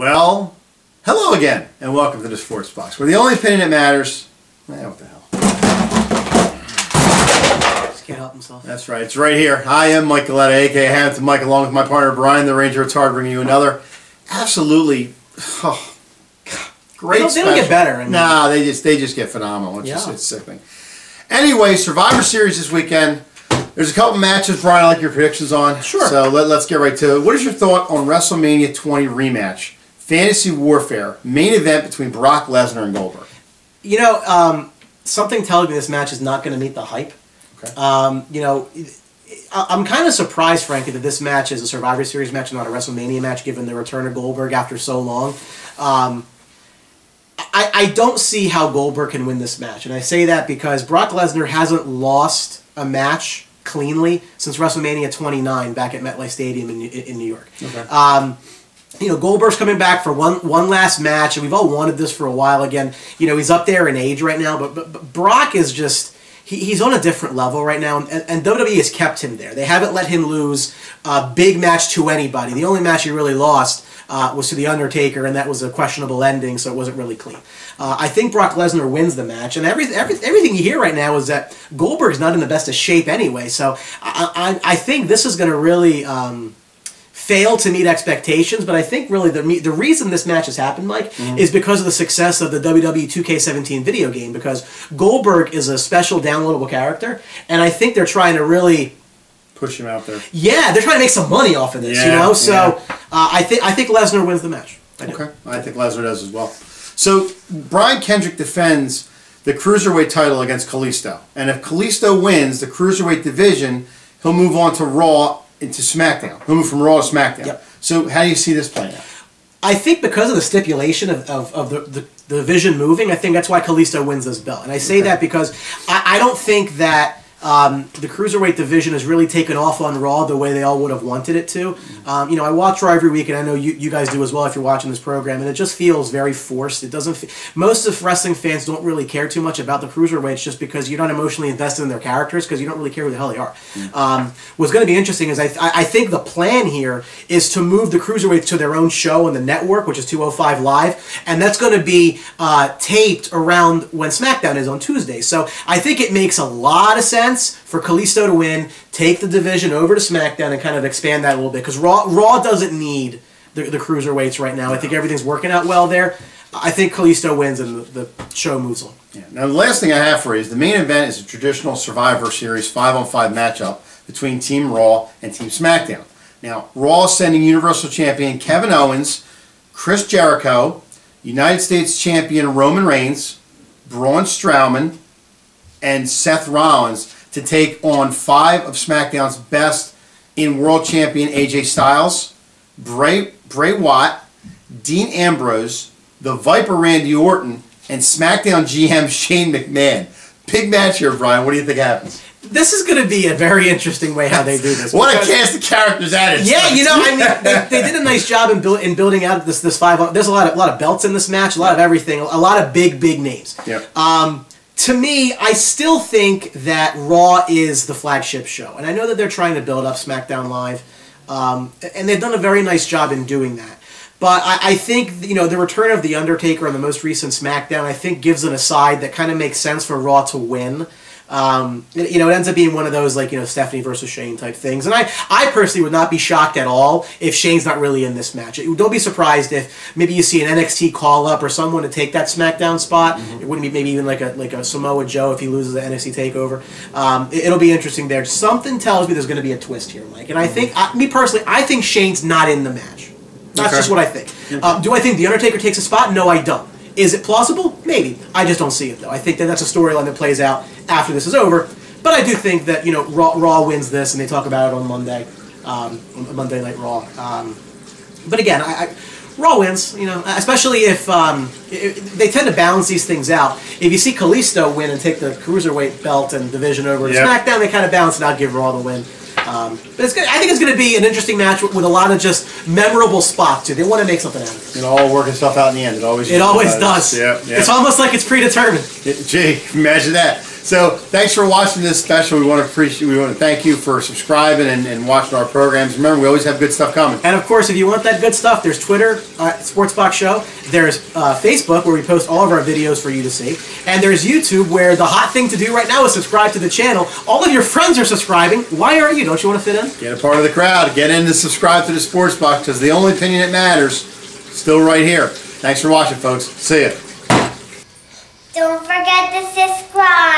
Well, hello again, and welcome to the Sports Box, where the only opinion that matters... what the hell? Just can't help himself. That's right, it's right here. I am Mike Galetta, a.k.a. Hamilton Mike, along with my partner Brian, the Ranger at Hard, bringing you another absolutely... great They don't get better. I mean. Nah, they just get phenomenal. It's sickening. Anyway, Survivor Series this weekend. There's a couple matches, Brian, I like your predictions on. Sure. So let's get right to it. What is your thought on WrestleMania 20 rematch? Fantasy Warfare, main event between Brock Lesnar and Goldberg. You know, something tells me this match is not going to meet the hype. Okay. You know, I'm kind of surprised, frankly, that this match is a Survivor Series match and not a WrestleMania match, given the return of Goldberg after so long. I don't see how Goldberg can win this match, and I say that because Brock Lesnar hasn't lost a match cleanly since WrestleMania 29 back at MetLife Stadium in New York. Okay. You know, Goldberg's coming back for one last match, and we've all wanted this for a while again. You know, he's up there in age right now, but Brock is just... He's on a different level right now, and WWE has kept him there. They haven't let him lose a big match to anybody. The only match he really lost was to The Undertaker, and that was a questionable ending, so it wasn't really clean. I think Brock Lesnar wins the match, and everything you hear right now is that Goldberg's not in the best of shape anyway, so I think this is going to really... fail to meet expectations, but I think really the reason this match has happened, Mike, is because of the success of the WWE 2K17 video game, because Goldberg is a special downloadable character, and I think they're trying to really... push him out there. Yeah, they're trying to make some money off of this, you know? So I think Lesnar wins the match. Okay, I think Lesnar does as well. So Brian Kendrick defends the Cruiserweight title against Kalisto, and if Kalisto wins the Cruiserweight division, he'll move on to Raw into SmackDown. He'll move from Raw to SmackDown. Yep. So how do you see this playing out? I think because of the stipulation of the division moving, I think that's why Kalisto wins this belt. And I say that because I don't think that the Cruiserweight division has really taken off on Raw the way they all would have wanted it to. You know, I watch Raw every week, and I know you guys do as well if you're watching this program, and it just feels very forced. It doesn't. Most of wrestling fans don't really care too much about the Cruiserweights just because you're not emotionally invested in their characters because you don't really care who the hell they are. What's going to be interesting is I think the plan here is to move the Cruiserweights to their own show on the network, which is 205 Live, and that's going to be taped around when SmackDown is on Tuesday. So I think it makes a lot of sense for Kalisto to win, take the division over to SmackDown, and kind of expand that a little bit. Because Raw doesn't need the Cruiserweights right now. I think everything's working out well there. I think Kalisto wins and the show moves on. Yeah. Now, the last thing I have for you is the main event is a traditional Survivor Series 5-on-5 matchup between Team Raw and Team SmackDown. Now, Raw is sending Universal Champion Kevin Owens, Chris Jericho, United States Champion Roman Reigns, Braun Strowman, and Seth Rollins to take on 5 of SmackDown's best in World Champion AJ Styles, Bray Wyatt, Dean Ambrose, the Viper Randy Orton, and SmackDown GM Shane McMahon. Big match here, Brian. What do you think happens? This is going to be a very interesting way how they do this. What a cast of characters that is. Yeah, you know, I mean, they did a nice job in building out this 5. There's a lot of belts in this match, a lot of everything, a lot of big names. Yeah. To me, I still think that Raw is the flagship show. And I know that they're trying to build up SmackDown Live. And they've done a very nice job in doing that. But I think, you know, the return of The Undertaker on the most recent SmackDown, I think gives an aside that kind of makes sense for Raw to win. You know, it ends up being one of those, like, you know, Stephanie versus Shane type things. And I personally would not be shocked at all if Shane's not really in this match. Don't be surprised if maybe you see an NXT call-up or someone to take that SmackDown spot. It wouldn't be maybe even like a Samoa Joe if he loses the NXT TakeOver. It'll be interesting there. Something tells me there's going to be a twist here, Mike. And I think, me personally, I think Shane's not in the match. That's just what I think. Do I think The Undertaker takes a spot? No, I don't. Is it plausible? Maybe. I just don't see it, though. I think that that's a storyline that plays out after this is over. But I do think that, you know, Raw wins this, and they talk about it on Monday, Monday Night Raw. But again, Raw wins, you know, especially if they tend to balance these things out. If you see Kalisto win and take the Cruiserweight belt and division over to SmackDown, they kind of balance it out, give Raw the win. But it's good. I think it's going to be an interesting match with a lot of just memorable spots, too. They want to make something out of it. You know, all working stuff out in the end. It always does. Yeah. It's almost like it's predetermined. Gee, imagine that. So thanks for watching this special. We want to thank you for subscribing and watching our programs. Remember, we always have good stuff coming. And of course, if you want that good stuff, there's Twitter, Sportsbox Show. There's Facebook, where we post all of our videos for you to see. And there's YouTube, where the hot thing to do right now is subscribe to the channel. All of your friends are subscribing. Why aren't you? Don't you want to fit in? Get a part of the crowd. Get in to subscribe to the Sportsbox, because the only opinion that matters is still right here. Thanks for watching, folks. See ya. Don't forget to subscribe.